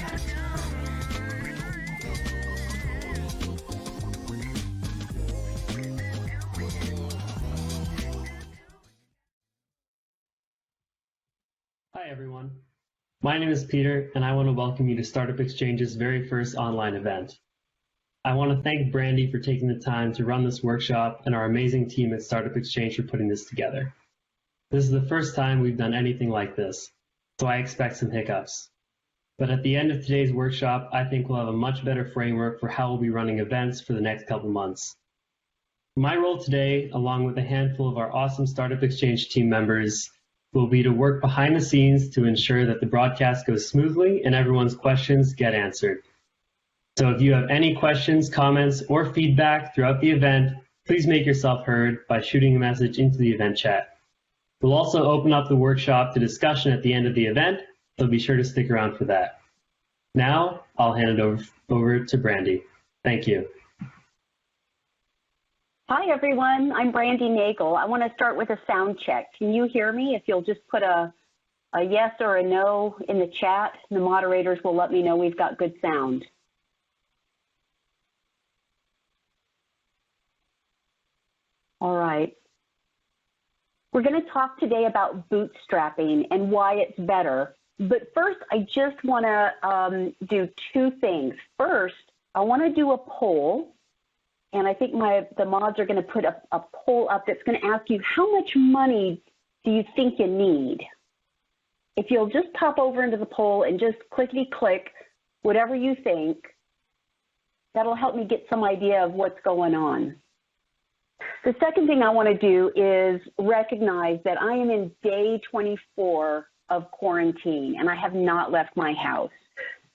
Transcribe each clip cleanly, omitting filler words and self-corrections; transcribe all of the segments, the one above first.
Hi everyone, my name is Peter and I want to welcome you to Startup Exchange's very first online event. I want to thank Brandy for taking the time to run this workshop and our amazing team at Startup Exchange for putting this together. This is the first time we've done anything like this, so I expect some hiccups. But at the end of today's workshop, I think we'll have a much better framework for how we'll be running events for the next couple months. My role today, along with a handful of our awesome Startup Exchange team members, will be to work behind the scenes to ensure that the broadcast goes smoothly and everyone's questions get answered. So if you have any questions, comments, or feedback throughout the event, please make yourself heard by shooting a message into the event chat. We'll also open up the workshop to discussion at the end of the event, so be sure to stick around for that. Now, I'll hand it over to Brandy. Thank you. Hi everyone, I'm Brandy Nagel. I want to start with a sound check. Can you hear me? If you'll just put a yes or a no in the chat, the moderators will let me know we've got good sound. All right. We're going to talk today about bootstrapping and why it's better. But first, I just want to do two things. First, I want to do a poll. And I think the mods are going to put a poll up that's going to ask you, how much money do you think you need? If you'll just pop over into the poll and just clickety-click whatever you think, that'll help me get some idea of what's going on. The second thing I want to do is recognize that I am in day 24 of quarantine, and I have not left my house.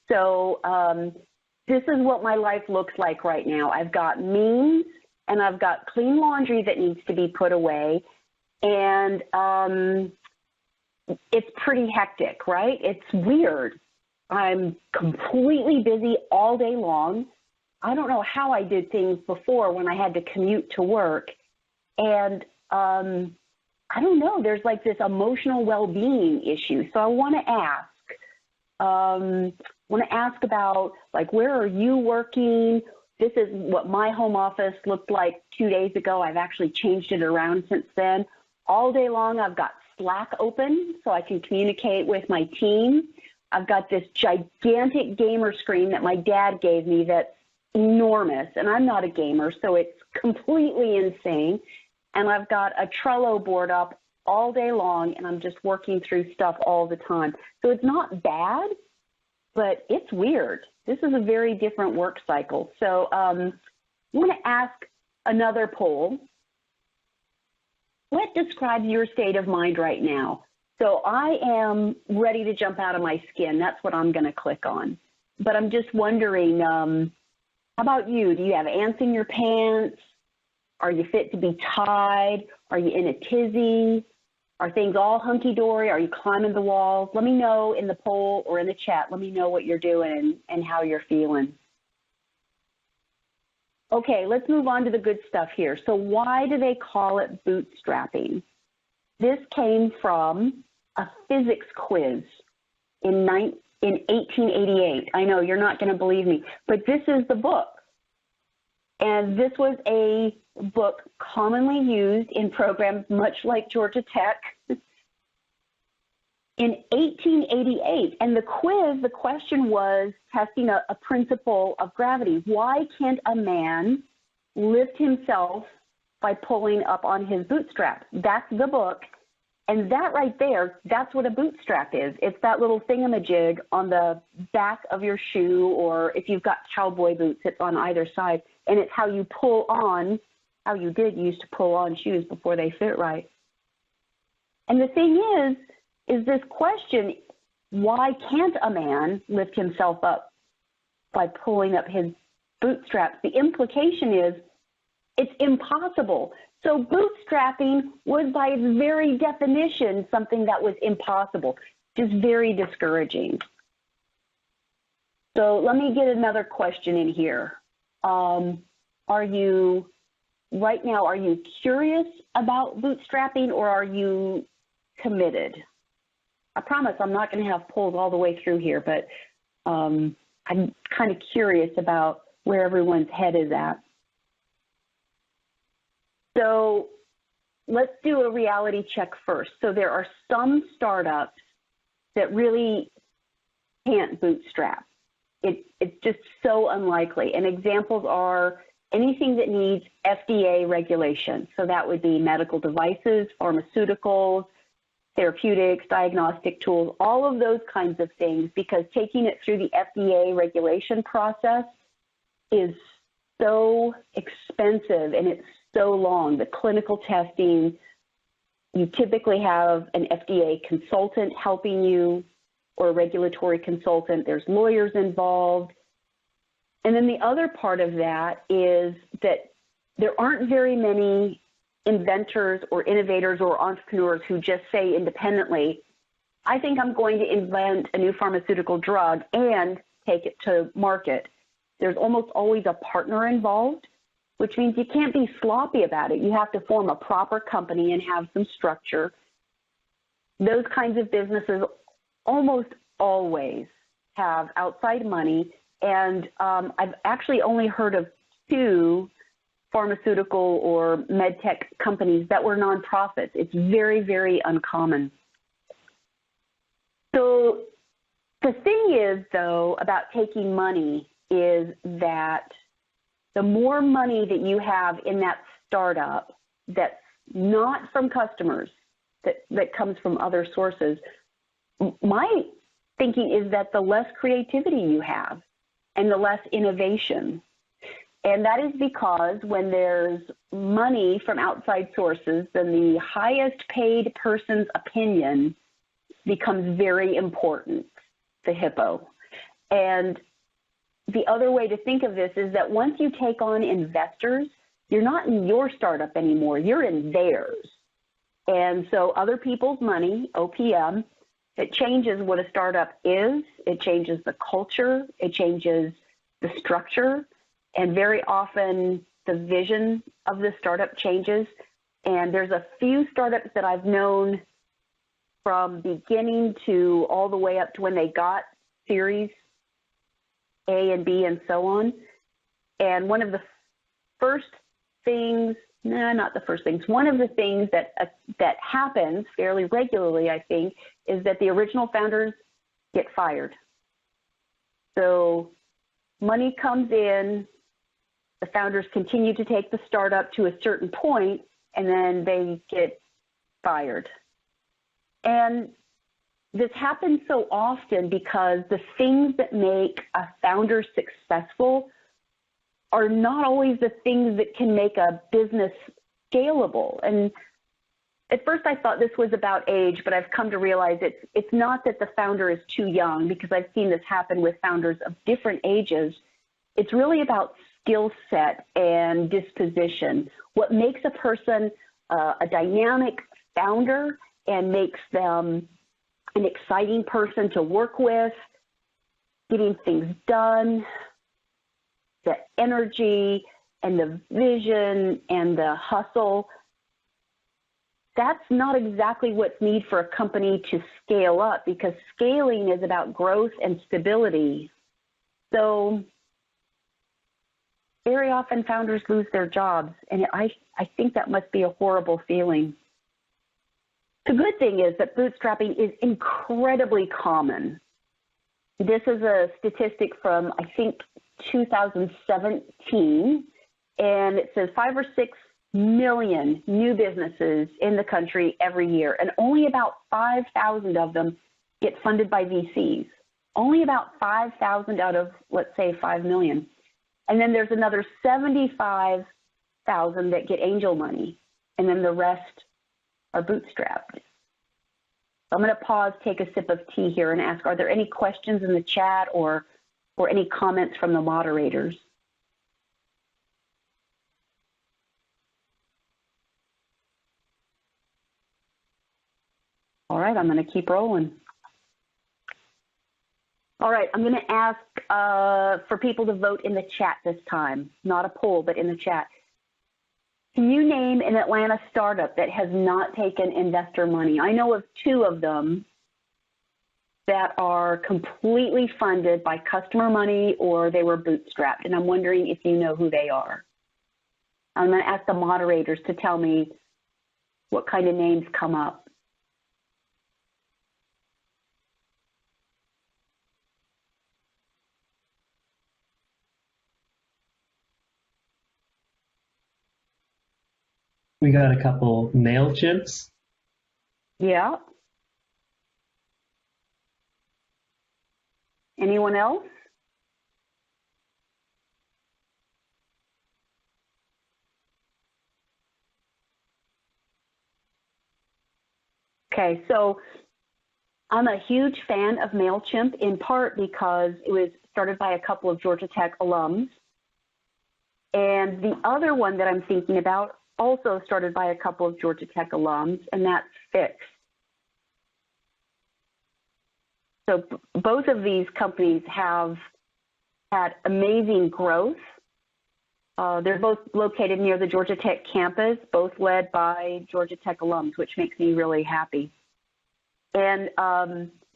So, this is what my life looks like right now. I've got memes and I've got clean laundry that needs to be put away. And it's pretty hectic, right? It's weird. I'm completely busy all day long. I don't know how I did things before when I had to commute to work. And I don't know, there's like this emotional well-being issue. So I want to ask about, like, where are you working? This is what my home office looked like 2 days ago. I've actually changed it around since then. All day long, I've got Slack open so I can communicate with my team. I've got this gigantic gamer screen that my dad gave me that's enormous, and I'm not a gamer, so it's completely insane. And I've got a Trello board up all day long, and I'm just working through stuff all the time. So it's not bad, but it's weird. This is a very different work cycle. So I want to ask another poll. What describes your state of mind right now? So I am ready to jump out of my skin. That's what I'm going to click on. But I'm just wondering, how about you? Do you have ants in your pants? Are you fit to be tied? Are you in a tizzy? Are things all hunky-dory? Are you climbing the walls? Let me know in the poll or in the chat. Let me know what you're doing and how you're feeling. Okay, let's move on to the good stuff here. So why do they call it bootstrapping? This came from a physics quiz in 1888. I know you're not going to believe me, but this is the book. And this was a book commonly used in programs much like Georgia Tech in 1888. And the quiz, the question was testing a principle of gravity. Why can't a man lift himself by pulling up on his bootstrap? That's the book. And that right there, that's what a bootstrap is. It's that little thingamajig on the back of your shoe, or if you've got cowboy boots, it's on either side. And it's how you pull on, how you used to pull on shoes before they fit right. And the thing is this question, why can't a man lift himself up by pulling up his bootstraps? The implication is it's impossible. So bootstrapping was by its very definition something that was impossible, just very discouraging. So let me get another question in here. Are you curious about bootstrapping, or are you committed? I promise I'm not going to have polls all the way through here, but I'm kind of curious about where everyone's head is at. So let's do a reality check first. So there are some startups that really can't bootstrap. It's just so unlikely. And examples are anything that needs FDA regulation. So that would be medical devices, pharmaceuticals, therapeutics, diagnostic tools, all of those kinds of things, because taking it through the FDA regulation process is so expensive and it's so long. The clinical testing, you typically have an FDA consultant helping you or a regulatory consultant. There's lawyers involved. And then the other part of that is that there aren't very many inventors or innovators or entrepreneurs who just say independently, I think I'm going to invent a new pharmaceutical drug and take it to market. There's almost always a partner involved, which means you can't be sloppy about it. You have to form a proper company and have some structure. Those kinds of businesses almost always have outside money, and I've actually only heard of 2 pharmaceutical or med tech companies that were nonprofits. It's very, very uncommon. So the thing is, though, about taking money is that the more money that you have in that startup that's not from customers, that comes from other sources, my thinking is that the less creativity you have and the less innovation. And that is because when there's money from outside sources, then the highest paid person's opinion becomes very important, the hippo. And the other way to think of this is that once you take on investors, you're not in your startup anymore, you're in theirs. And so other people's money, OPM, it changes what a startup is, it changes the culture, it changes the structure, and very often the vision of the startup changes. And there's a few startups that I've known from beginning to all the way up to when they got Series A and B and so on. And one of the first things, not the first things, one of the things that happens fairly regularly, I think, is that the original founders get fired. So money comes in, the founders continue to take the startup to a certain point, and then they get fired. And this happens so often because the things that make a founder successful are not always the things that can make a business scalable. And at first I thought this was about age, but I've come to realize it's not that the founder is too young, because I've seen this happen with founders of different ages. It's really about skill set and disposition. What makes a person a dynamic founder and makes them an exciting person to work with, getting things done, the energy and the vision and the hustle, that's not exactly what's needed for a company to scale up, because scaling is about growth and stability. So very often founders lose their jobs, and I think that must be a horrible feeling. The good thing is that bootstrapping is incredibly common. This is a statistic from, I think, 2017, and it says 5 or 6 million new businesses in the country every year, and only about 5,000 of them get funded by VCs. Only about 5,000 out of, let's say, 5 million. And then there's another 75,000 that get angel money, and then the rest are bootstrapped. I'm going to pause, take a sip of tea here, and ask, are there any questions in the chat or any comments from the moderators? All right, I'm going to keep rolling. All right, I'm going to ask for people to vote in the chat this time, not a poll, but in the chat. Can you name an Atlanta startup that has not taken investor money? I know of 2 of them. that are completely funded by customer money or they were bootstrapped, and I'm wondering if you know who they are. I'm going to ask the moderators to tell me what kind of names come up. We got a couple MailChimps. Yeah. Anyone else? Okay, so I'm a huge fan of MailChimp, in part because it was started by a couple of Georgia Tech alums. And the other one that I'm thinking about also started by a couple of Georgia Tech alums, and that's Fix. So both of these companies have had amazing growth. They're both located near the Georgia Tech campus, both led by Georgia Tech alums, which makes me really happy. And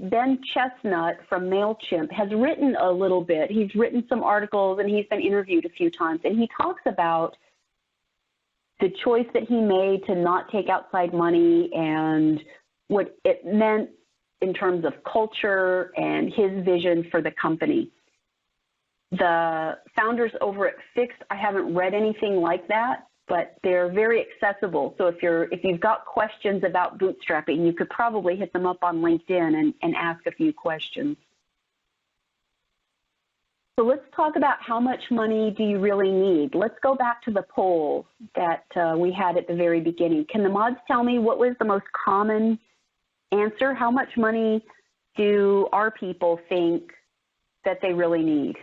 Ben Chestnut from MailChimp has written a little bit. He's written some articles and he's been interviewed a few times. And he talks about the choice that he made to not take outside money and what it meant in terms of culture and his vision for the company. The founders over at Fix, I haven't read anything like that, but they're very accessible. So if you've got questions about bootstrapping, you could probably hit them up on LinkedIn and ask a few questions. So let's talk about how much money do you really need. Let's go back to the poll that we had at the very beginning. Can the mods tell me what was the most common answer? How much money do our people think that they really need?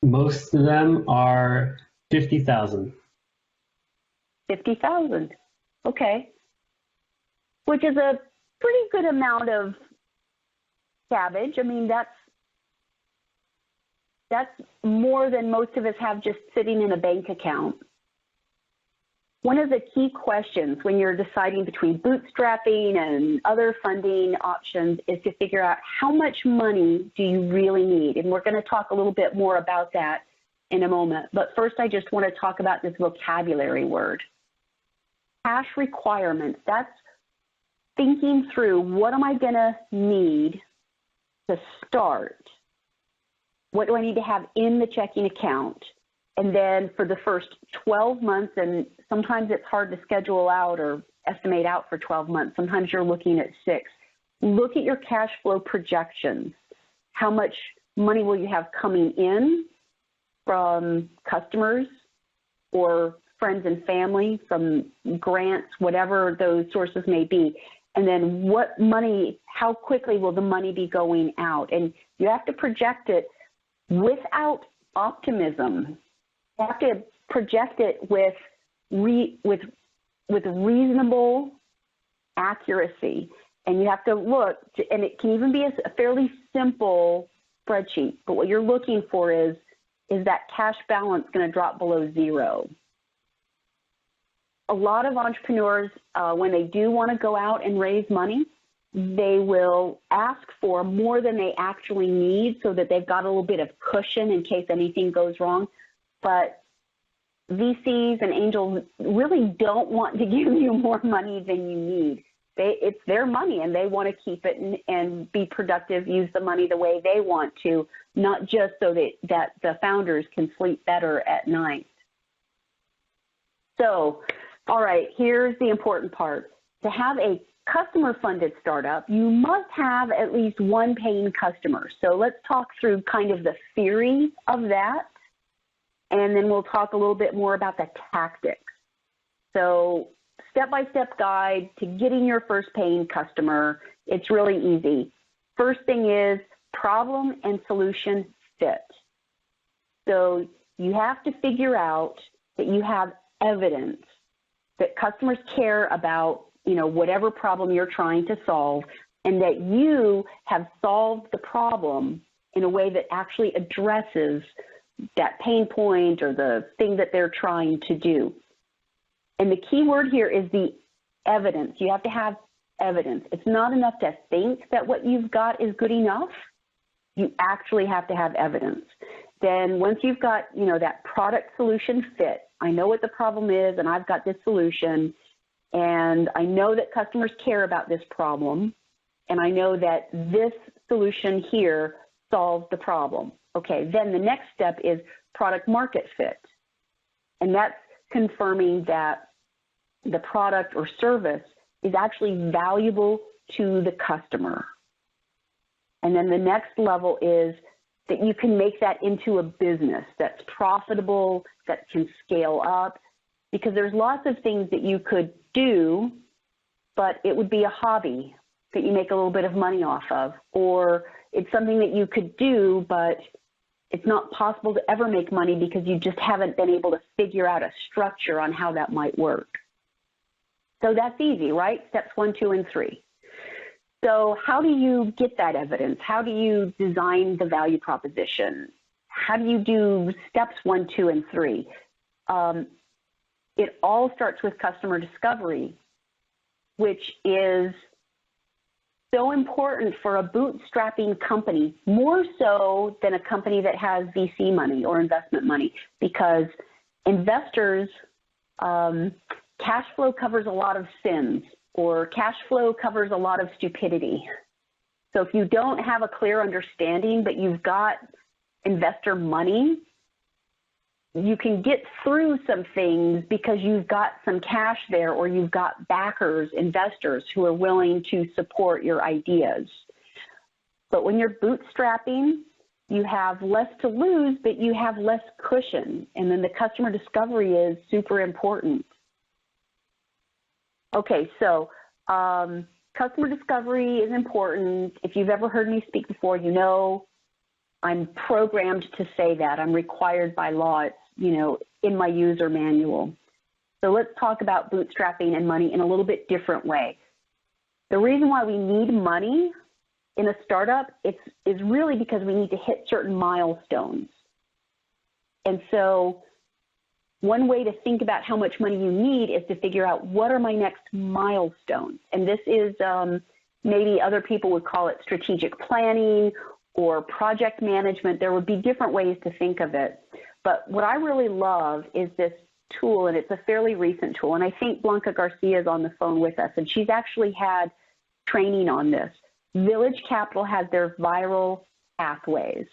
Most of them are 50,000. 50,000. Okay. Which is a pretty good amount of cabbage. I mean, that's more than most of us have just sitting in a bank account. One of the key questions when you're deciding between bootstrapping and other funding options is to figure out how much money do you really need? And we're going to talk a little bit more about that in a moment. But first, I just want to talk about this vocabulary word. Cash requirements. That's thinking through, what am I going to need to start? What do I need to have in the checking account? And then for the first 12 months, and sometimes it's hard to schedule out or estimate out for 12 months. Sometimes you're looking at 6. Look at your cash flow projections. How much money will you have coming in from customers or friends and family, from grants, whatever those sources may be. And then what money, how quickly will the money be going out? And you have to project it without optimism. You have to project it with reasonable accuracy. And you have to look, and it can even be a fairly simple spreadsheet, but what you're looking for is that cash balance going to drop below 0? A lot of entrepreneurs, when they do want to go out and raise money, they will ask for more than they actually need so that they've got a little bit of cushion in case anything goes wrong. But VCs and angels really don't want to give you more money than you need. It's their money, and they want to keep it and be productive, use the money the way they want to, not just so that the founders can sleep better at night. So, all right, here's the important part. To have a customer-funded startup, you must have at least one paying customer. So let's talk through kind of the theory of that, and then we'll talk a little bit more about the tactics. So step-by-step guide to getting your first paying customer. It's really easy. First thing is problem and solution fit. So you have to figure out that you have evidence that customers care about, whatever problem you're trying to solve, and that you have solved the problem in a way that actually addresses that pain point or the thing that they're trying to do. And the key word here is the evidence. You have to have evidence. It's not enough to think that what you've got is good enough. You actually have to have evidence. Then once you've got, that product solution fit, I know what the problem is and I've got this solution, and I know that customers care about this problem, and I know that this solution here solves the problem. Okay, then the next step is product market fit. And that's confirming that the product or service is actually valuable to the customer. And then the next level is that you can make that into a business that's profitable, that can scale up, because there's lots of things that you could do, but it would be a hobby that you make a little bit of money off of, or it's something that you could do, but it's not possible to ever make money because you just haven't been able to figure out a structure on how that might work. So that's easy, right? Steps 1, 2, and 3. So how do you get that evidence? How do you design the value proposition? How do you do steps 1, 2, and 3? It all starts with customer discovery, which is so important for a bootstrapping company, more so than a company that has VC money or investment money, because investors, cash flow covers a lot of sins, or cash flow covers a lot of stupidity. So if you don't have a clear understanding, but you've got investor money, you can get through some things because you've got some cash there, or you've got backers, investors who are willing to support your ideas. But when you're bootstrapping, you have less to lose, but you have less cushion. And then the customer discovery is super important. Okay, so customer discovery is important. If you've ever heard me speak before, you know I'm programmed to say that. I'm required by law. It's, in my user manual. So let's talk about bootstrapping and money in a little bit different way. The reason why we need money in a startup is really because we need to hit certain milestones. And so one way to think about how much money you need is to figure out what are my next milestones. And this is maybe other people would call it strategic planning or project management. There would be different ways to think of it. But what I really love is this tool, and it's a fairly recent tool. And I think Blanca Garcia is on the phone with us, and she's actually had training on this. Village Capital has their viral pathways.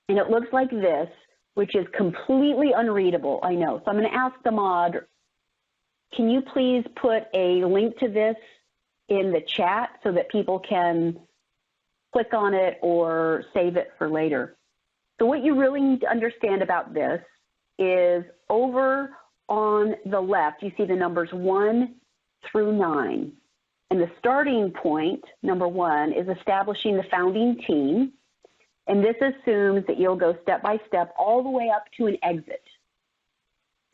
And it looks like this, which is completely unreadable, I know. So I'm going to ask the mod, can you please put a link to this in the chat so that people can click on it or save it for later? So what you really need to understand about this is over on the left, you see the numbers 1 through 9. And the starting point, number 1, is establishing the founding team. And this assumes that you'll go step by step all the way up to an exit.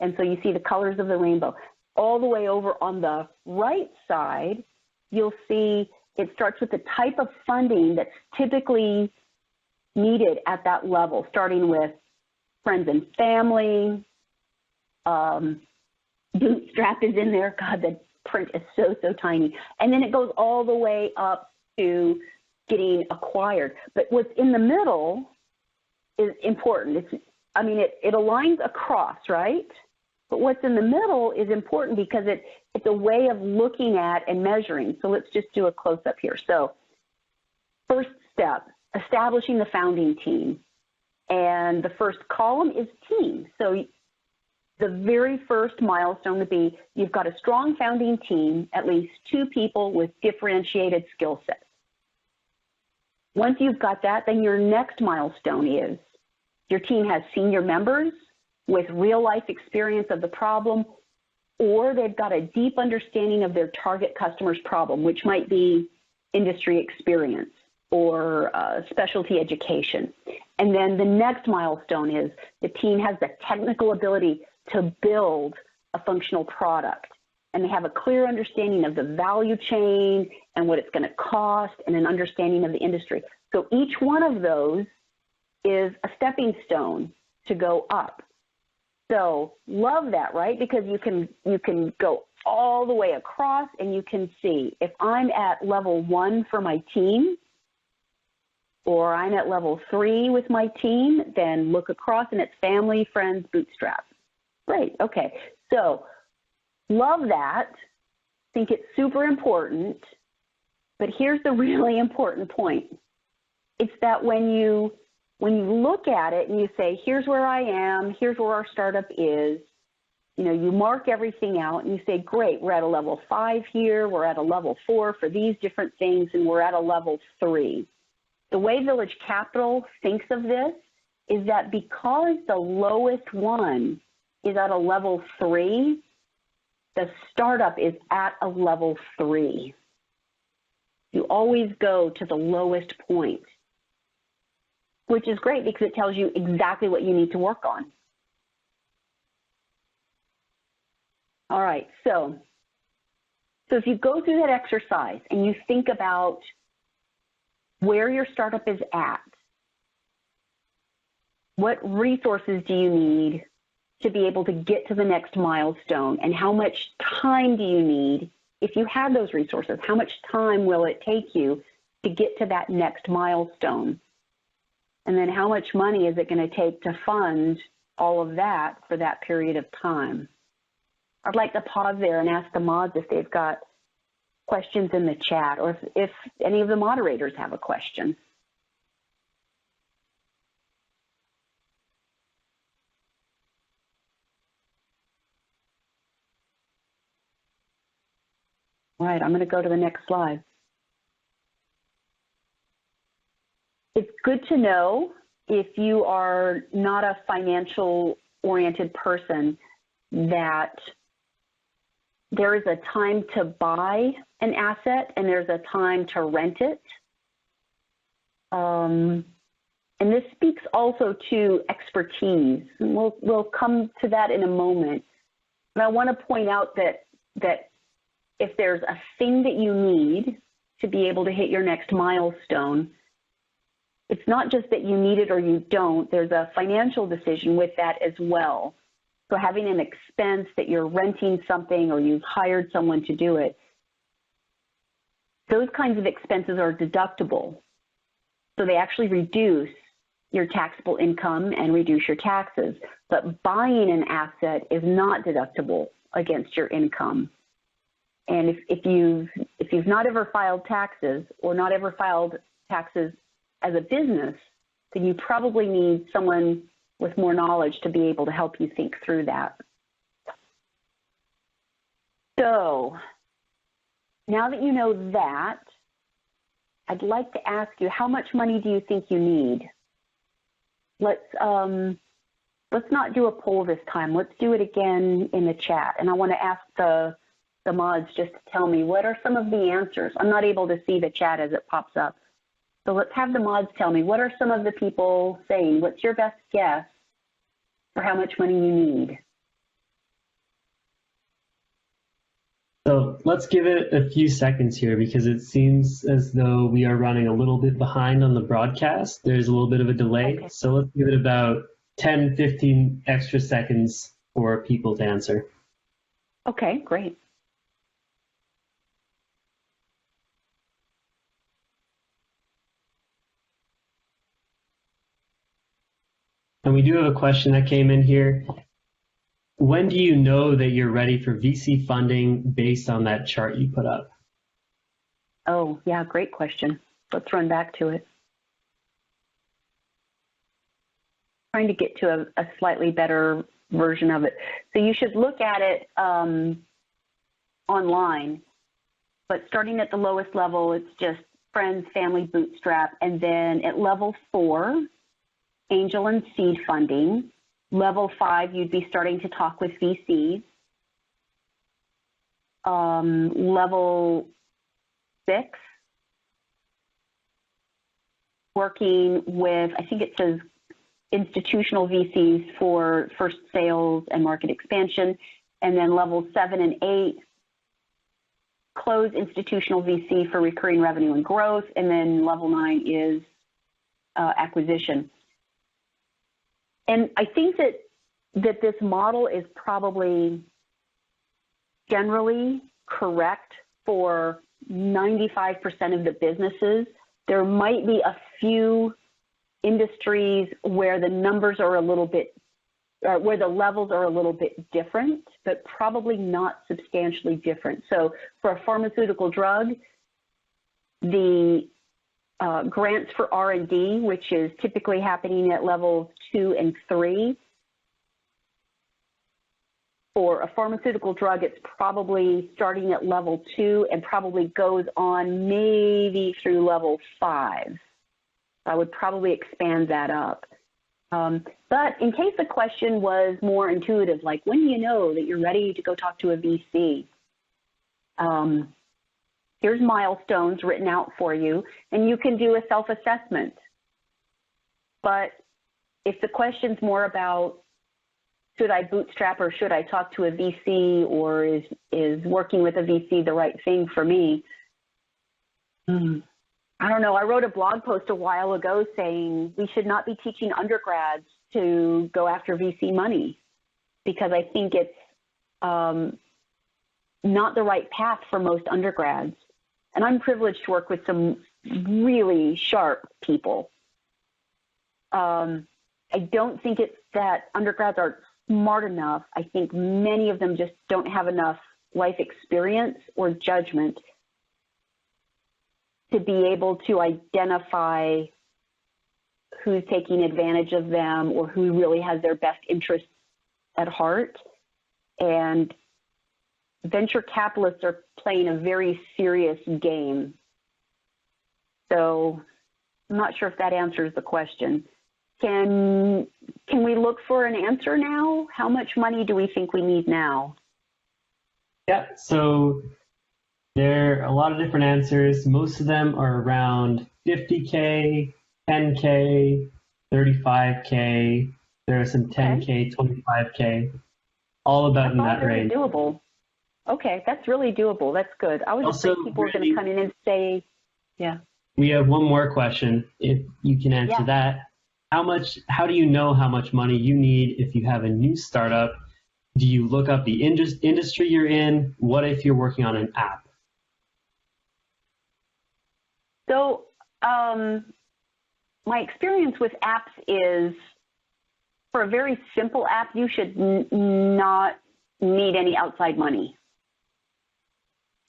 And so you see the colors of the rainbow. All the way over on the right side, you'll see it starts with the type of funding that's typically needed at that level, starting with friends and family. Bootstrap is in there. God, the print is so tiny. And then it goes all the way up to getting acquired. But what's in the middle is important. It aligns across, right? But what's in the middle is important because it's a way of looking at and measuring. So let's just do a close-up here. So first step, establishing the founding team. And the first column is team. So the very first milestone would be you've got a strong founding team, at least 2 people with differentiated skill sets. Once you've got that, then your next milestone is your team has senior members with real-life experience of the problem, or they've got a deep understanding of their target customer's problem, which might be industry experience or specialty education. And then the next milestone is the team has the technical ability to build a functional product, and they have a clear understanding of the value chain and what it's going to cost and an understanding of the industry. So each one of those is a stepping stone to go up. So love that, right? Because you can go all the way across, and you can see if I'm at level 1 for my team, or I'm at level 3 with my team, then look across and it's family, friends, bootstrap. Great, okay. So love that, think it's super important, but here's the really important point. It's that when you look at it and you say, here's where I am, here's where our startup is, you know, you mark everything out and you say, great, we're at a level 5 here, we're at a level 4 for these different things, and we're at a level 3. The way Village Capital thinks of this is that because the lowest one is at a level 3, the startup is at a level 3. You always go to the lowest point, which is great because it tells you exactly what you need to work on. All right, so if you go through that exercise and you think about where your startup is at, what resources do you need to be able to get to the next milestone, and how much time do you need, if you have those resources, how much time will it take you to get to that next milestone? And then how much money is it going to take to fund all of that for that period of time? I'd like to pause there and ask the mods if they've got questions in the chat, or if any of the moderators have a question. All right, I'm going to go to the next slide. It's good to know, if you are not a financial-oriented person, that there is a time to buy an asset and there's a time to rent it. And this speaks also to expertise. And we'll come to that in a moment. But I want to point out that if there's a thing that you need to be able to hit your next milestone, it's not just that you need it or you don't. There's a financial decision with that as well. So having an expense that you're renting something or you've hired someone to do it, those kinds of expenses are deductible. So they actually reduce your taxable income and reduce your taxes. But buying an asset is not deductible against your income. And if you've not ever filed taxes or not ever filed taxes as a business, then you probably need someone with more knowledge to be able to help you think through that. So now that you know that, I'd like to ask you, how much money do you think you need? Let's not do a poll this time. Let's do it again in the chat. And I want to ask the mods just to tell me, what are some of the answers? I'm not able to see the chat as it pops up. So let's have the mods tell me, what are some of the people saying? What's your best guess for how much money you need? So let's give it a few seconds here, because it seems as though we are running a little bit behind on the broadcast. There's a little bit of a delay. Okay. So let's give it about 10, 15 extra seconds for people to answer. Okay, great. And we do have a question that came in here. When do you know that you're ready for VC funding based on that chart you put up? Oh, yeah, great question. Let's run back to it. Trying to get to a slightly better version of it. So you should look at it online, but starting at the lowest level, it's just friends, family, bootstrap, and then at level 4, angel and seed funding. Level 5, you'd be starting to talk with VCs. Level 6, working with, I think it says institutional VCs for first sales and market expansion. And then level 7 and 8, close institutional VC for recurring revenue and growth. And then level 9 is acquisition. And I think that this model is probably generally correct for 95% of the businesses. There might be a few industries where the numbers are a little bit, where the levels are a little bit different, but probably not substantially different. So for a pharmaceutical drug, the grants for R&D, which is typically happening at levels 2 and 3. For a pharmaceutical drug, it's probably starting at level 2 and probably goes on maybe through level 5. I would probably expand that up. But in case the question was more intuitive, like when do you know that you're ready to go talk to a VC? Here's milestones written out for you, and you can do a self-assessment. But if the question's more about should I bootstrap or should I talk to a VC, or is working with a VC the right thing for me? I don't know. I wrote a blog post a while ago saying we should not be teaching undergrads to go after VC money because I think it's not the right path for most undergrads. And I'm privileged to work with some really sharp people. I don't think it's that undergrads are smart enough. I think many of them just don't have enough life experience or judgment to be able to identify who's taking advantage of them or who really has their best interests at heart. And venture capitalists are playing a very serious game. So I'm not sure if that answers the question. Can we look for an answer now? How much money do we think we need now? Yeah, so there are a lot of different answers. Most of them are around 50K, 10K, 35K. There are some 10K, 25K, all about in that range. Doable. Okay, that's really doable. That's good. I was just afraid people were going to come in and say, yeah. We have one more question. If you can answer that. How do you know how much money you need if you have a new startup? Do you look up the industry you're in? What if you're working on an app? So my experience with apps is for a very simple app, you should not need any outside money.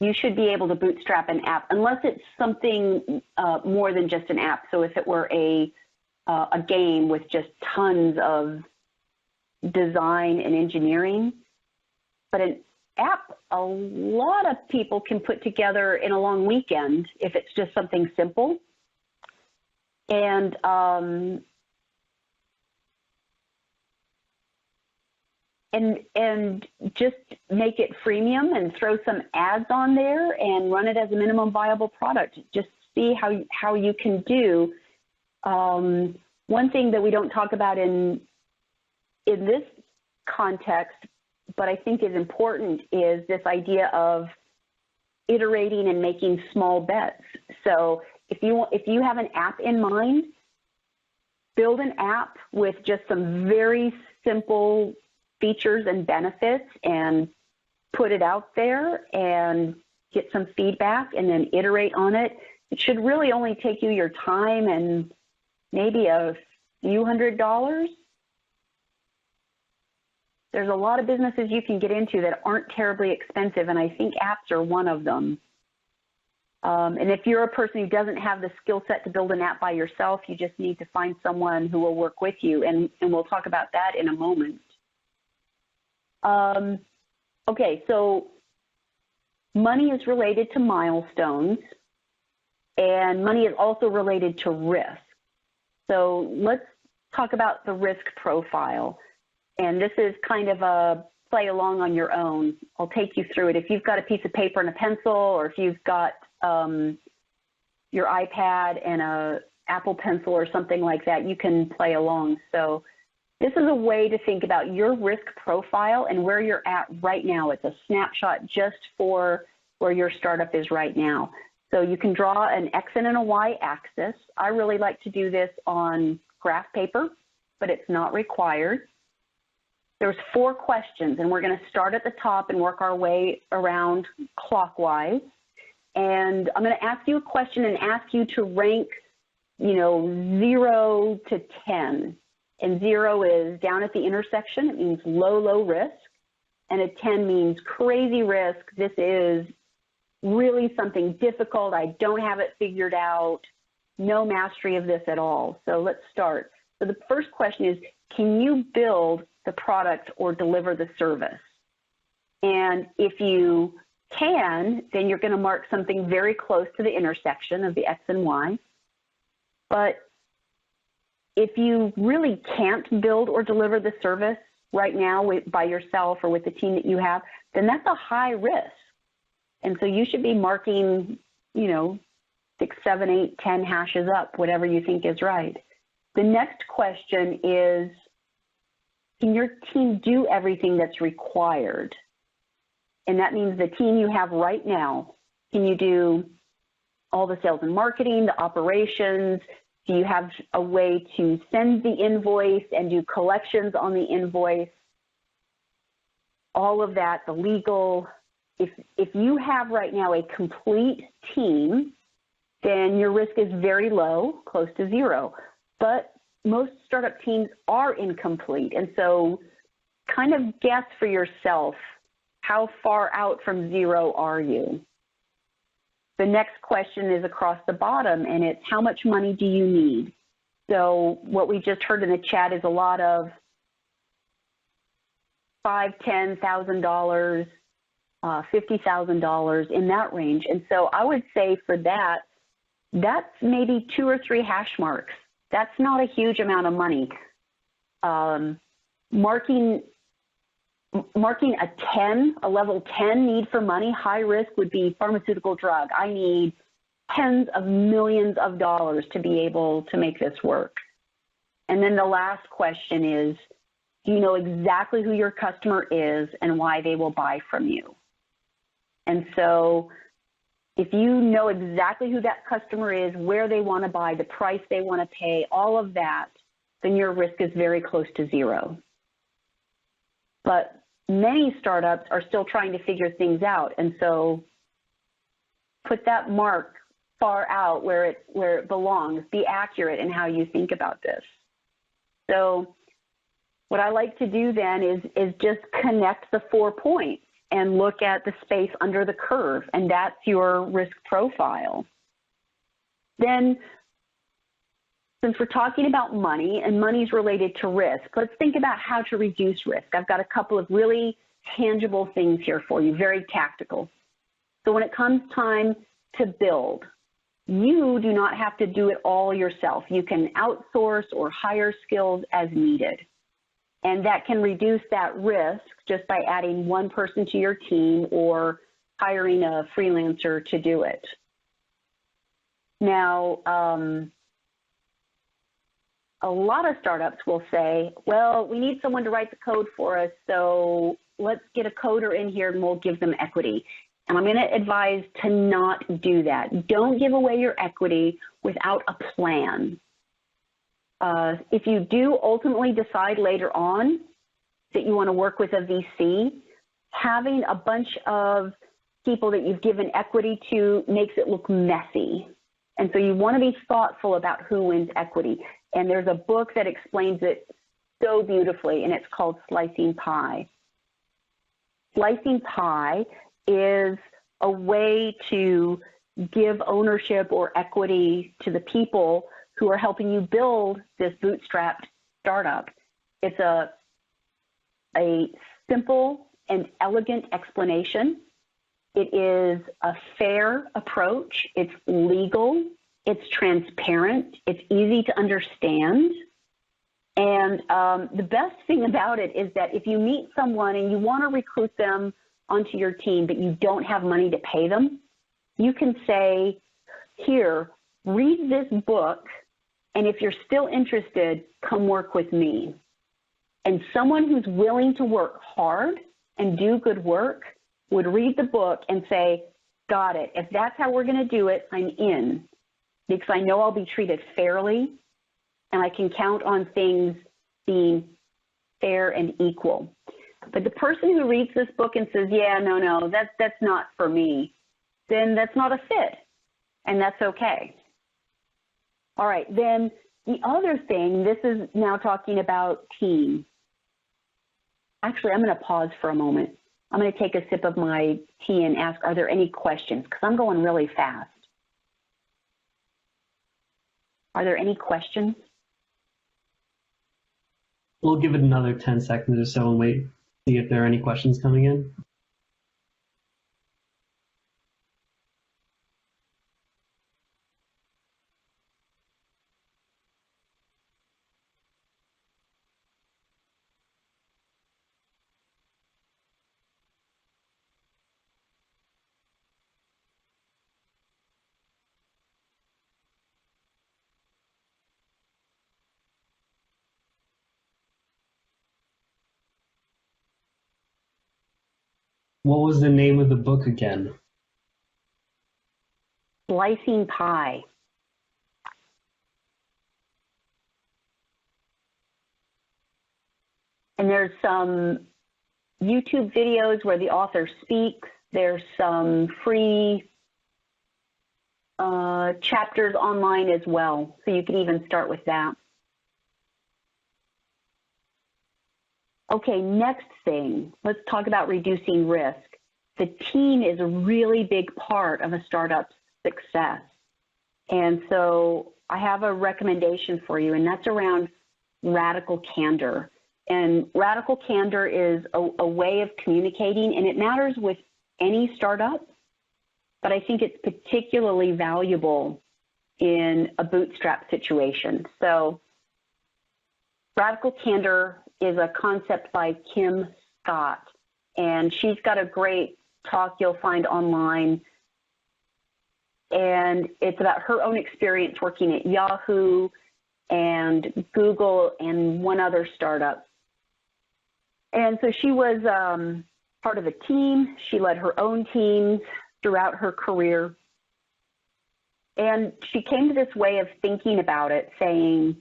You should be able to bootstrap an app unless it's something more than just an app. So if it were a game with just tons of design and engineering, but an app, a lot of people can put together in a long weekend if it's just something simple. And just make it freemium and throw some ads on there and run it as a minimum viable product. Just see how you can do. One thing that we don't talk about in this context, but I think is important, is this idea of iterating and making small bets. So if you have an app in mind, build an app with just some very simple features and benefits and put it out there and get some feedback and then iterate on it. It should really only take you your time and maybe a few $100s. There's a lot of businesses you can get into that aren't terribly expensive, and I think apps are one of them. And if you're a person who doesn't have the skill set to build an app by yourself, you just need to find someone who will work with you, and we'll talk about that in a moment. Okay, so money is related to milestones, and money is also related to risk. So let's talk about the risk profile. And this is kind of a play along on your own. I'll take you through it. If you've got a piece of paper and a pencil, or if you've got your iPad and a Apple Pencil or something like that, you can play along. So this is a way to think about your risk profile and where you're at right now. It's a snapshot just for where your startup is right now. So you can draw an X and a Y axis. I really like to do this on graph paper, but it's not required. there's 4 questions, and we're going to start at the top and work our way around clockwise. And I'm going to ask you a question and ask you to rank, 0 to 10. And 0 is down at the intersection. It means low, low risk. And a 10 means crazy risk. This is really something difficult. I don't have it figured out. No mastery of this at all. So let's start. So the first question is, can you build the product or deliver the service? And if you can, then you're going to mark something very close to the intersection of the X and Y. But if you really can't build or deliver the service right now by yourself or with the team that you have, then that's a high risk. And so you should be marking, 6, 7, 8, 10 hashes up, whatever you think is right. The next question is, can your team do everything that's required? And that means the team you have right now, can you do all the sales and marketing, the operations? Do you have a way to send the invoice and do collections on the invoice? All of that, the legal. If you have right now a complete team, then your risk is very low, close to 0. But most startup teams are incomplete. And so kind of guess for yourself, how far out from 0 are you? The next question is across the bottom, and it's how much money do you need? So what we just heard in the chat is a lot of $5,000, $10,000, $50,000 in that range. And so I would say for that, that's maybe 2 or 3 hash marks. That's not a huge amount of money. Marking a 10, a level 10 need for money, high risk would be pharmaceutical drug. I need tens of millions of dollars to be able to make this work. And then the last question is, do you know exactly who your customer is and why they will buy from you? And so if you know exactly who that customer is, where they want to buy, the price they want to pay, all of that, then your risk is very close to 0. But many startups are still trying to figure things out. And so put that mark far out where it belongs. Be accurate in how you think about this. So what I like to do then is just connect the 4 points and look at the space under the curve, and that's your risk profile. Then, since we're talking about money, and money's related to risk, let's think about how to reduce risk. I've got a couple of really tangible things here for you, very tactical. So when it comes time to build, you do not have to do it all yourself. You can outsource or hire skills as needed. And that can reduce that risk just by adding 1 person to your team or hiring a freelancer to do it. Now, a lot of startups will say, well, we need someone to write the code for us, so let's get a coder in here and we'll give them equity. And I'm going to advise to not do that. Don't give away your equity without a plan. If you do ultimately decide later on that you want to work with a VC, having a bunch of people that you've given equity to makes it look messy. And so you want to be thoughtful about who wins equity. And there's a book that explains it so beautifully, and it's called Slicing Pie. Slicing Pie is a way to give ownership or equity to the people who are helping you build this bootstrapped startup. It's a simple and elegant explanation. It is a fair approach. It's legal. It's transparent. It's easy to understand. And the best thing about it is that if you meet someone and you want to recruit them onto your team, but you don't have money to pay them, you can say, here, read this book, and if you're still interested, come work with me. And someone who's willing to work hard and do good work would read the book and say, got it. If that's how we're going to do it, I'm in, because I know I'll be treated fairly, and I can count on things being fair, and equal. But the person who reads this book and says, yeah, no, that's not for me, then that's not a fit, and that's okay. All right, then the other thing, this is now talking about team. Actually, I'm going to pause for a moment. I'm going to take a sip of my tea and ask, are there any questions? Because I'm going really fast. Are there any questions? We'll give it another 10 seconds or so and wait, see if there are any questions coming in. What was the name of the book again? Slicing Pie. And there's some YouTube videos where the author speaks. There's some free chapters online as well, so you can even start with that. Okay, next thing, let's talk about reducing risk. The team is a really big part of a startup's success. And so I have a recommendation for you, and that's around radical candor. And radical candor is a way of communicating, and it matters with any startup, but I think it's particularly valuable in a bootstrap situation. So radical candor is a concept by Kim Scott, and she's got a great talk you'll find online, and it's about her own experience working at Yahoo and Google and one other startup. And so she was part of a team. She led her own teams throughout her career. And she came to this way of thinking about it, saying,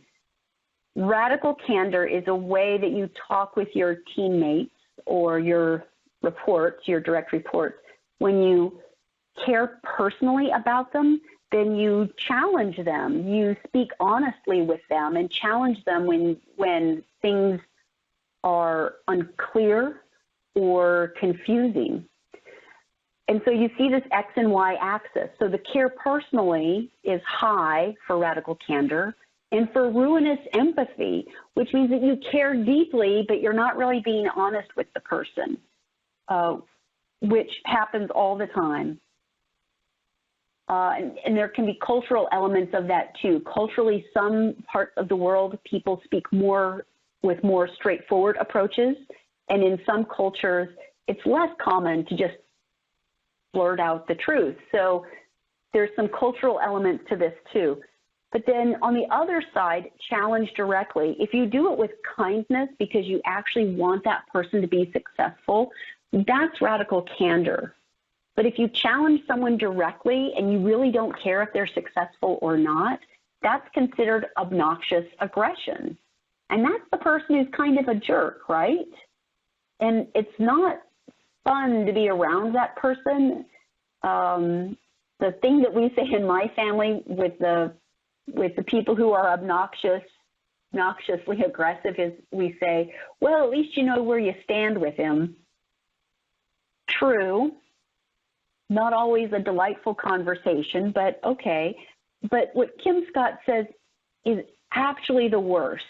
radical candor is a way that you talk with your teammates or your reports, your direct reports. When you care personally about them, then you challenge them. You speak honestly with them and challenge them when things are unclear or confusing. And so you see this X and Y axis. So the care personally is high for radical candor, and for ruinous empathy, which means that you care deeply, but you're not really being honest with the person, which happens all the time. And there can be cultural elements of that too. Culturally, some parts of the world, people speak with more straightforward approaches, and in some cultures, it's less common to just blurt out the truth. So there's some cultural elements to this too. But then on the other side, challenge directly. If you do it with kindness because you actually want that person to be successful, that's radical candor. But if you challenge someone directly and you really don't care if they're successful or not, that's considered obnoxious aggression. And that's the person who's kind of a jerk, right? And it's not fun to be around that person. The thing that we say in my family with the people who are obnoxiously aggressive is we say, well, at least you know where you stand with him. True. Not always a delightful conversation, but okay. But what Kim Scott says is actually the worst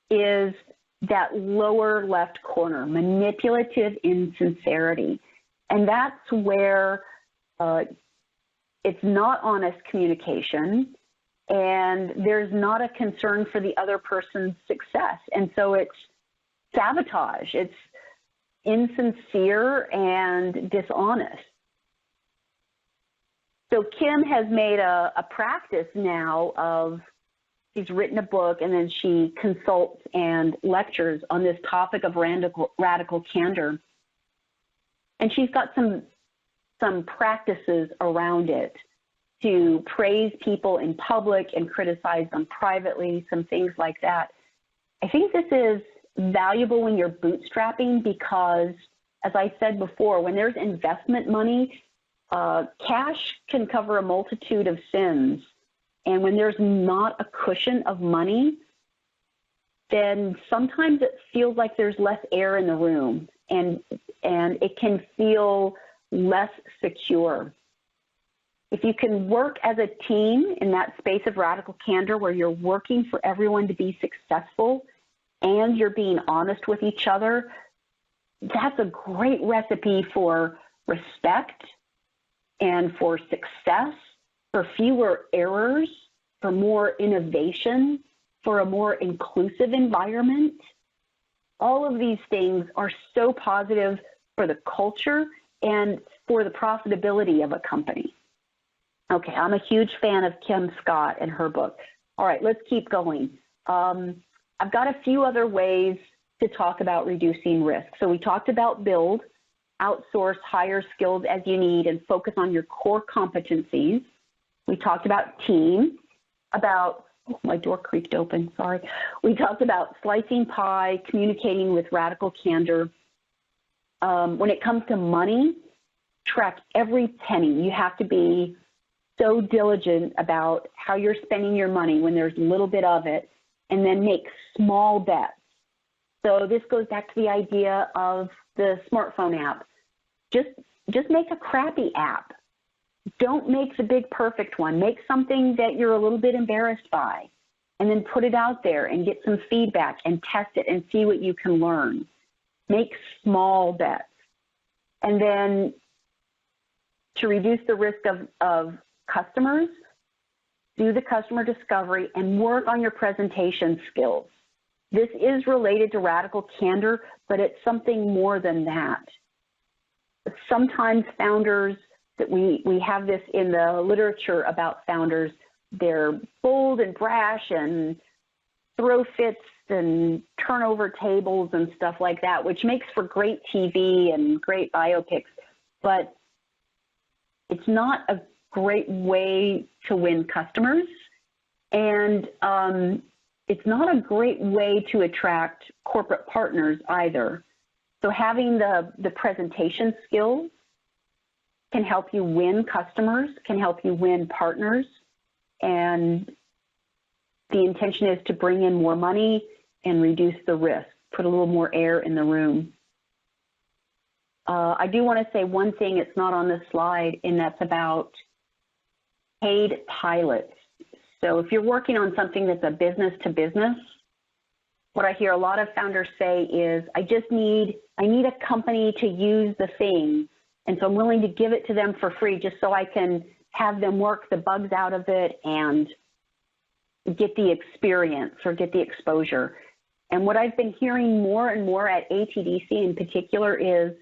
is that lower left corner, manipulative insincerity. And that's where it's not honest communication, and there's not a concern for the other person's success. And so it's sabotage. It's insincere and dishonest. So Kim has made a practice now of, she's written a book and then she consults and lectures on this topic of radical candor. And she's got some practices around it to praise people in public and criticize them privately, some things like that. I think this is valuable when you're bootstrapping because, as I said before, when there's investment money, cash can cover a multitude of sins. And when there's not a cushion of money, then sometimes it feels like there's less air in the room, and it can feel less secure. If you can work as a team in that space of radical candor where you're working for everyone to be successful and you're being honest with each other, that's a great recipe for respect and for success, for fewer errors, for more innovation, for a more inclusive environment. All of these things are so positive for the culture and for the profitability of a company. Okay, I'm a huge fan of Kim Scott and her book. All right, let's keep going. I've got a few other ways to talk about reducing risk. So we talked about build, outsource, hire skills as you need, and focus on your core competencies. We talked about team, about, oh, my door creaked open, sorry. We talked about slicing pie, communicating with radical candor. When it comes to money, track every penny. You have to be so diligent about how you're spending your money when there's a little bit of it, and then make small bets. So this goes back to the idea of the smartphone app. Just make a crappy app. Don't make the big perfect one. Make something that you're a little bit embarrassed by, and then put it out there and get some feedback and test it and see what you can learn. Make small bets. And then to reduce the risk of customers, do the customer discovery and work on your presentation skills. This is related to radical candor, but it's something more than that. Sometimes founders, that we have this in the literature about founders, they're bold and brash and throw fits and turn over tables and stuff like that, which makes for great TV and great biopics, but it's not a great way to win customers, and it's not a great way to attract corporate partners either. So having the presentation skills can help you win customers, can help you win partners, and the intention is to bring in more money and reduce the risk, put a little more air in the room. I do want to say one thing, it's not on this slide, and that's about paid pilots. So if you're working on something that's a business to business, what I hear a lot of founders say is, I need a company to use the thing, and so I'm willing to give it to them for free just so I can have them work the bugs out of it and get the experience or get the exposure. And what I've been hearing more and more at ATDC in particular is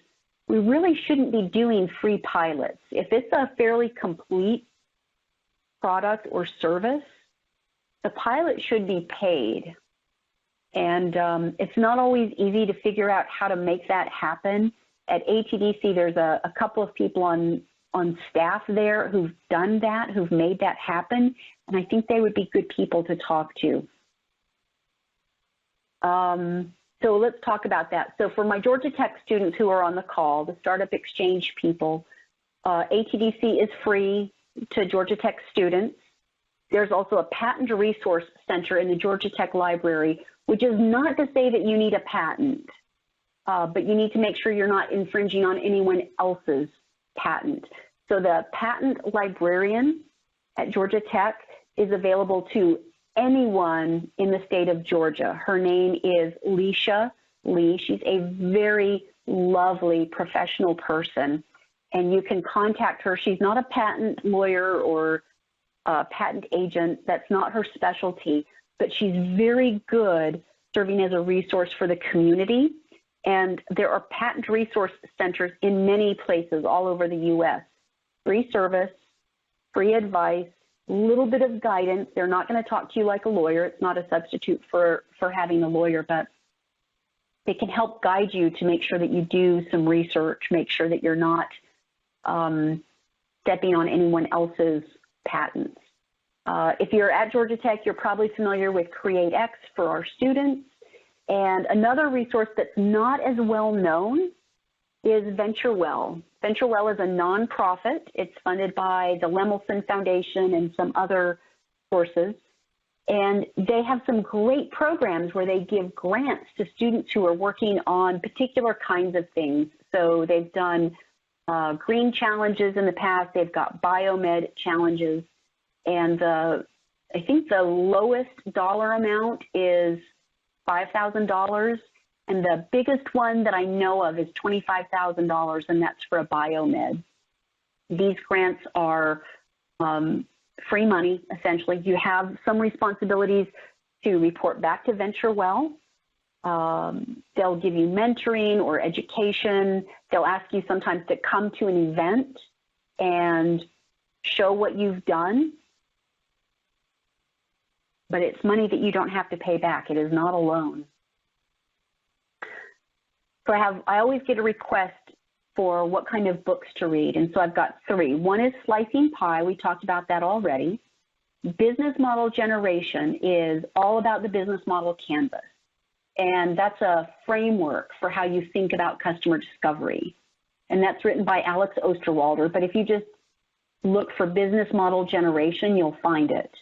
we really shouldn't be doing free pilots. If it's a fairly complete product or service, the pilot should be paid. And it's not always easy to figure out how to make that happen. At ATDC, there's a couple of people on staff there who've done that, who've made that happen, and I think they would be good people to talk to. So let's talk about that. So for my Georgia Tech students who are on the call, the Startup Exchange people, ATDC is free to Georgia Tech students. There's also a patent resource center in the Georgia Tech library, which is not to say that you need a patent, but you need to make sure you're not infringing on anyone else's patent. So the patent librarian at Georgia Tech is available to anyone in the state of Georgia. Her name is Leisha Lee. She's a very lovely professional person, and you can contact her. She's not a patent lawyer or a patent agent. That's not her specialty, but she's very good serving as a resource for the community. And there are patent resource centers in many places all over the U.S. Free service, free advice, a little bit of guidance. They're not going to talk to you like a lawyer. It's not a substitute for having a lawyer, but they can help guide you to make sure that you do some research, make sure that you're not stepping on anyone else's patents. If you're at Georgia Tech, you're probably familiar with CreateX for our students. And another resource that's not as well known is VentureWell. VentureWell is a nonprofit. It's funded by the Lemelson Foundation and some other sources. And they have some great programs where they give grants to students who are working on particular kinds of things. So they've done green challenges in the past. They've got biomed challenges. And I think the lowest dollar amount is $5,000. And the biggest one that I know of is $25,000, and that's for a biomed. These grants are free money, essentially. You have some responsibilities to report back to VentureWell. They'll give you mentoring or education. They'll ask you sometimes to come to an event and show what you've done. But it's money that you don't have to pay back. It is not a loan. So I always get a request for what kind of books to read. And so I've got 3. One is Slicing Pie. We talked about that already. Business Model Generation is all about the business model canvas. And that's a framework for how you think about customer discovery. And that's written by Alex Osterwalder. But if you just look for Business Model Generation, you'll find it.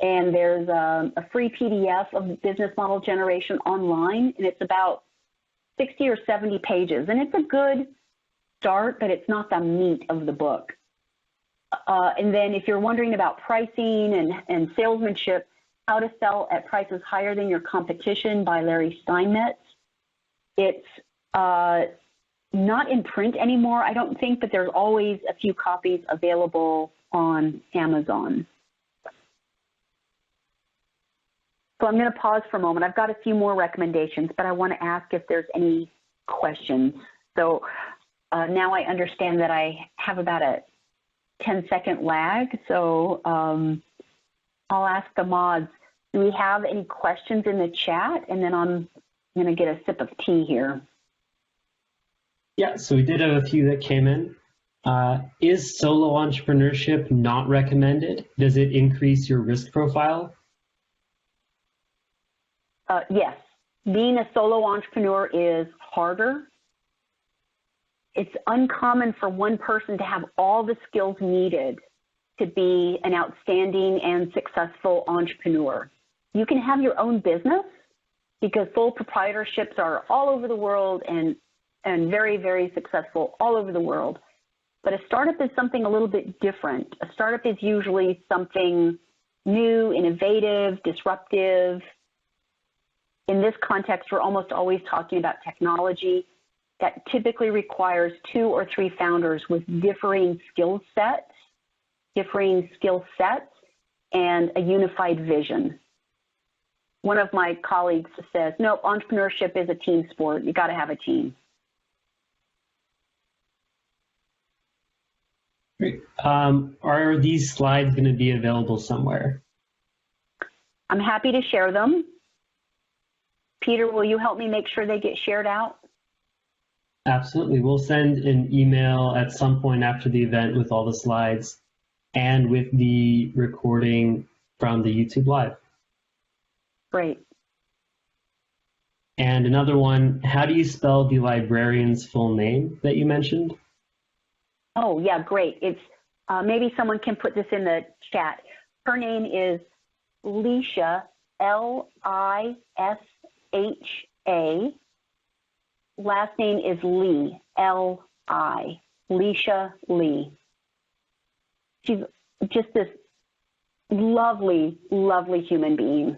And there's a free PDF of Business Model Generation online, and it's about 60 or 70 pages. And it's a good start, but it's not the meat of the book. And then if you're wondering about pricing and salesmanship, How to Sell at Prices Higher Than Your Competition by Larry Steinmetz. It's not in print anymore, I don't think, but there's always a few copies available on Amazon. So I'm going to pause for a moment. I've got a few more recommendations, but I want to ask if there's any questions. So now I understand that I have about a 10-second lag. So I'll ask the mods, do we have any questions in the chat? And then I'm going to get a sip of tea here. Yeah, so we did have a few that came in. Is solo entrepreneurship not recommended? Does it increase your risk profile? Yes, being a solo entrepreneur is harder. It's uncommon for one person to have all the skills needed to be an outstanding and successful entrepreneur. You can have your own business because sole proprietorships are all over the world and very, very successful all over the world. But a startup is something a little bit different. A startup is usually something new, innovative, disruptive. In this context, we're almost always talking about technology that typically requires 2 or 3 founders with differing skill sets, and a unified vision. One of my colleagues says, nope, entrepreneurship is a team sport. You got to have a team. Great. Are these slides going to be available somewhere? I'm happy to share them. Peter, will you help me make sure they get shared out? Absolutely. We'll send an email at some point after the event with all the slides and with the recording from the YouTube Live. Great. And another one, how do you spell the librarian's full name that you mentioned? Oh, yeah, great. It's maybe someone can put this in the chat. Her name is Lisha, Lisha. Last name is Lee, Li, Lisha Lee. She's just this lovely, lovely human being.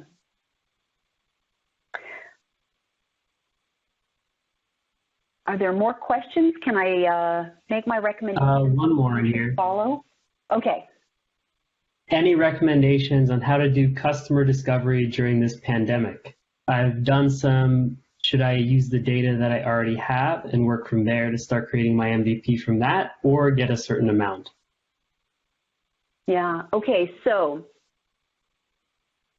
Are there more questions? Can I make my recommendation? One more here. Follow? Okay. Any recommendations on how to do customer discovery during this pandemic? I've done some. Should I use the data that I already have and work from there to start creating my MVP from that, or get a certain amount? Yeah, okay, so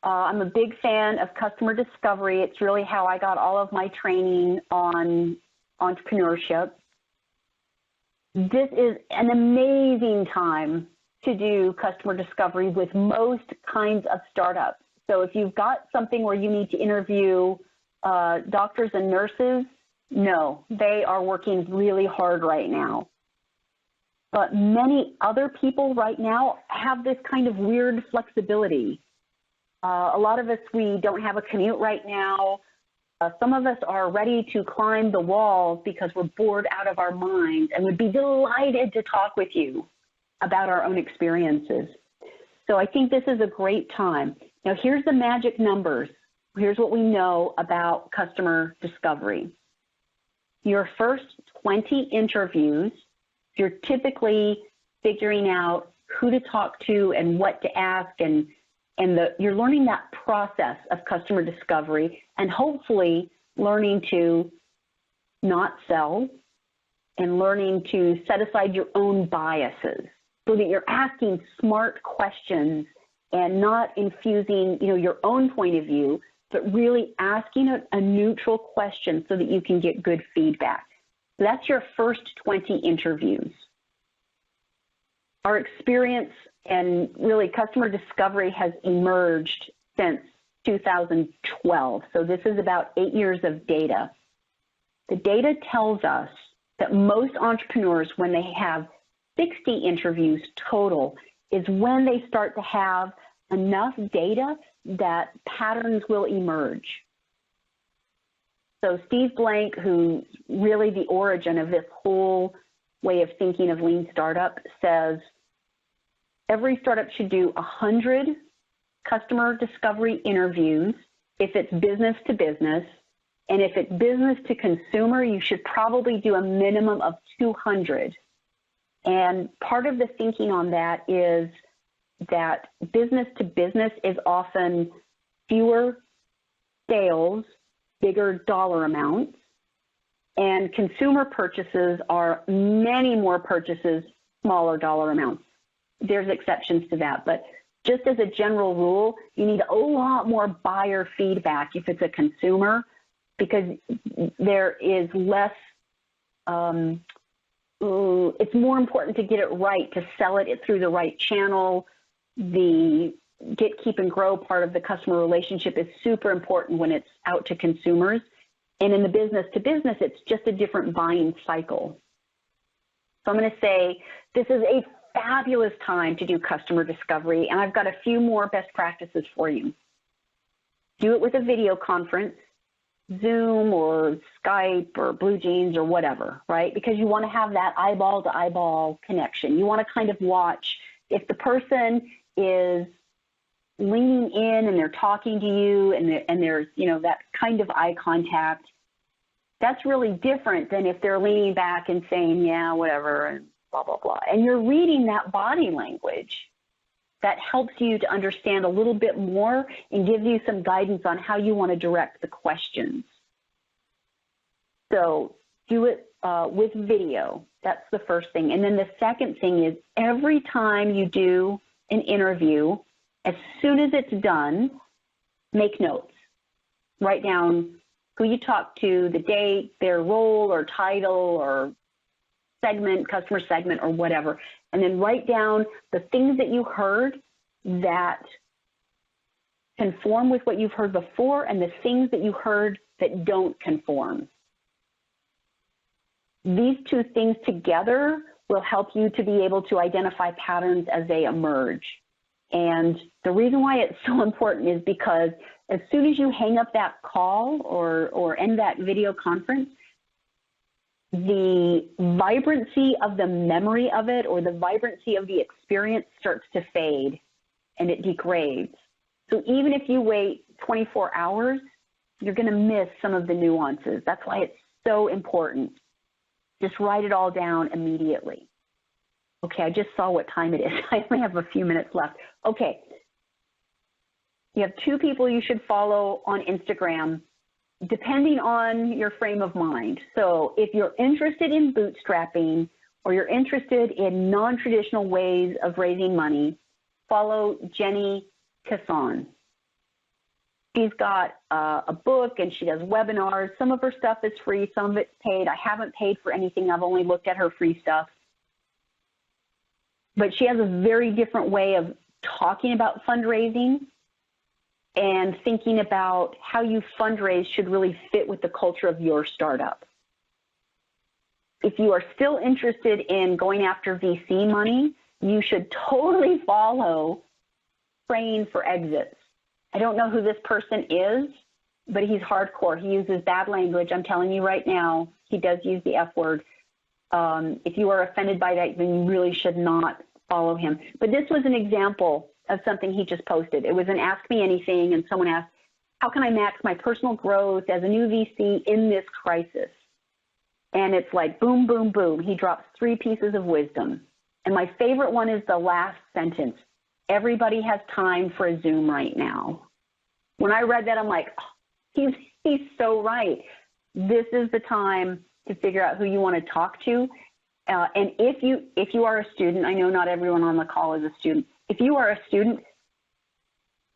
I'm a big fan of customer discovery. It's really how I got all of my training on entrepreneurship. This is an amazing time to do customer discovery with most kinds of startups. So if you've got something where you need to interview doctors and nurses, no, they are working really hard right now. But many other people right now have this kind of weird flexibility. A lot of us, we don't have a commute right now. Some of us are ready to climb the walls because we're bored out of our minds and would be delighted to talk with you about our own experiences. So I think this is a great time. Now, here's the magic numbers. Here's what we know about customer discovery. Your first 20 interviews, you're typically figuring out who to talk to and what to ask, and you're learning that process of customer discovery and hopefully learning to not sell and learning to set aside your own biases so that you're asking smart questions and not infusing, your own point of view, but really asking a neutral question so that you can get good feedback. So that's your first 20 interviews. Our experience and really customer discovery has emerged since 2012. So this is about 8 years of data. The data tells us that most entrepreneurs, when they have 60 interviews total, is when they start to have enough data that patterns will emerge. So Steve Blank, who's really the origin of this whole way of thinking of lean startup, says every startup should do 100 customer discovery interviews if it's business to business, and if it's business to consumer, you should probably do a minimum of 200. And part of the thinking on that is that business to business is often fewer sales, bigger dollar amounts, and consumer purchases are many more purchases, smaller dollar amounts. There's exceptions to that, but just as a general rule, you need a lot more buyer feedback if it's a consumer, because there is less, it's more important to get it right, to sell it through the right channel. The get, keep, and grow part of the customer relationship is super important when it's out to consumers. And in the business to business, it's just a different buying cycle. So I'm going to say this is a fabulous time to do customer discovery, and I've got a few more best practices for you. Do it with a video conference, Zoom or Skype or Blue Jeans or whatever, right? Because you want to have that eyeball to eyeball connection. You want to kind of watch if the person is leaning in and they're talking to you and there's, that kind of eye contact. That's really different than if they're leaning back and saying, yeah, whatever, and blah, blah, blah. And you're reading that body language. That helps you to understand a little bit more and gives you some guidance on how you want to direct the questions. So do it with video. That's the first thing. And then the second thing is every time you do an interview, as soon as it's done, make notes. Write down who you talked to, the date, their role or title or segment, customer segment or whatever, and then write down the things that you heard that conform with what you've heard before and the things that you heard that don't conform. These two things together will help you to be able to identify patterns as they emerge. And the reason why it's so important is because as soon as you hang up that call or end that video conference, the vibrancy of the memory of it or the vibrancy of the experience starts to fade and it degrades. So even if you wait 24 hours, you're going to miss some of the nuances. That's why it's so important. Just write it all down immediately. Okay, I just saw what time it is. I only have a few minutes left. Okay. You have two people you should follow on Instagram, depending on your frame of mind. So if you're interested in bootstrapping or you're interested in non-traditional ways of raising money, follow Jenny Casson. She's got a book and she does webinars. Some of her stuff is free, some of it's paid. I haven't paid for anything. I've only looked at her free stuff. But she has a very different way of talking about fundraising. and thinking about how you fundraise should really fit with the culture of your startup. If you are still interested in going after VC money, you should totally follow Praying for Exits. I don't know who this person is, but he's hardcore. He uses bad language. I'm telling you right now, he does use the F word. If you are offended by that, then you really should not follow him. But this was an example of something he just posted. It was an Ask Me Anything, and someone asked, how can I max my personal growth as a new VC in this crisis? And it's like boom, boom, boom. He drops 3 pieces of wisdom. And my favorite one is the last sentence. Everybody has time for a Zoom right now. When I read that, I'm like, oh, he's so right. This is the time to figure out who you want to talk to. And if you are a student, I know not everyone on the call is a student. If you are a student,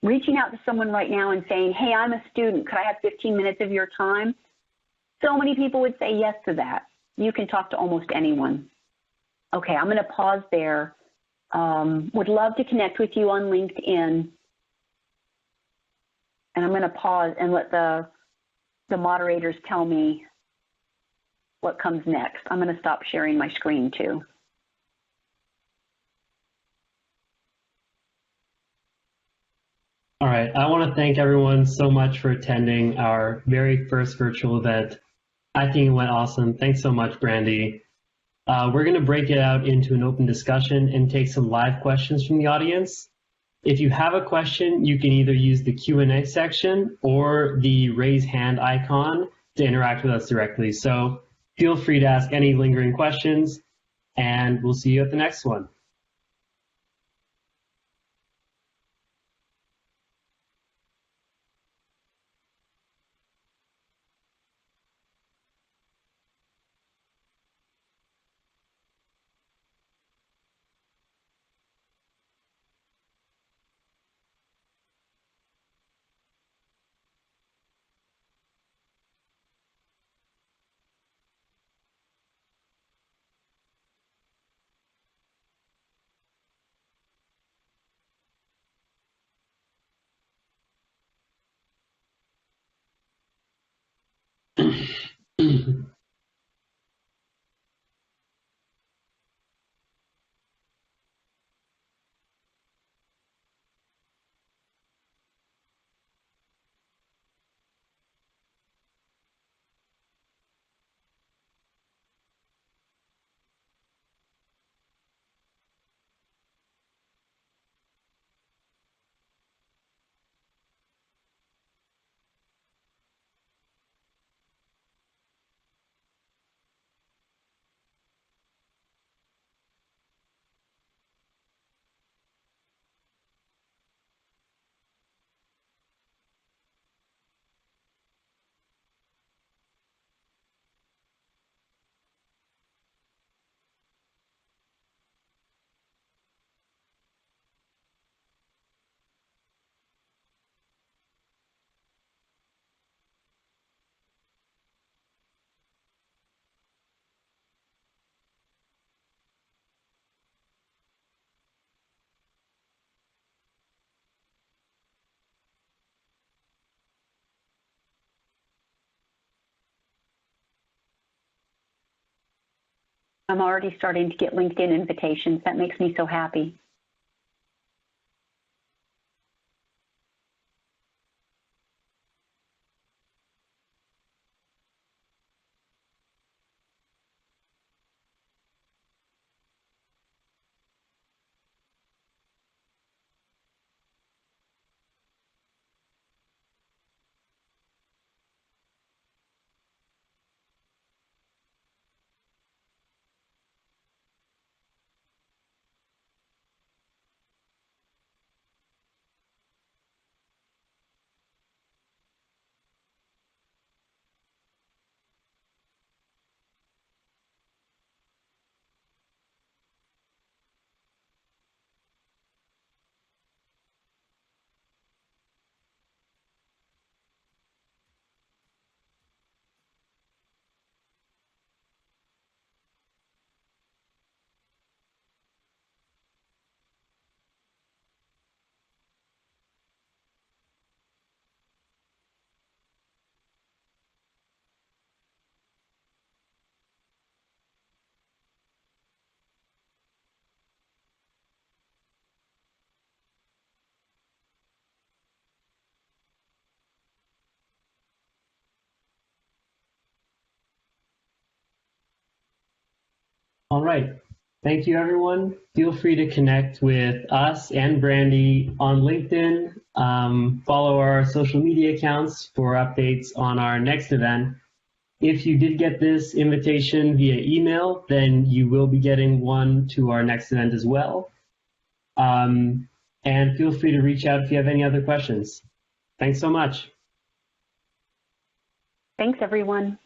reaching out to someone right now and saying, hey, I'm a student. Could I have 15 minutes of your time? So many people would say yes to that. You can talk to almost anyone. Okay, I'm going to pause there. Would love to connect with you on LinkedIn. And I'm going to pause and let the moderators tell me what comes next. I'm going to stop sharing my screen too. All right, I want to thank everyone so much for attending our very first virtual event. I think it went awesome. Thanks so much, Brandy. We're going to break it out into an open discussion and take some live questions from the audience. If you have a question, you can either use the Q&A section or the raise hand icon to interact with us directly. So feel free to ask any lingering questions, and we'll see you at the next one. I'm already starting to get LinkedIn invitations. That makes me so happy. All right. Thank you, everyone. Feel free to connect with us and Brandy on LinkedIn. Follow our social media accounts for updates on our next event. If you did get this invitation via email, then you will be getting one to our next event as well. And feel free to reach out if you have any other questions. Thanks so much. Thanks, everyone.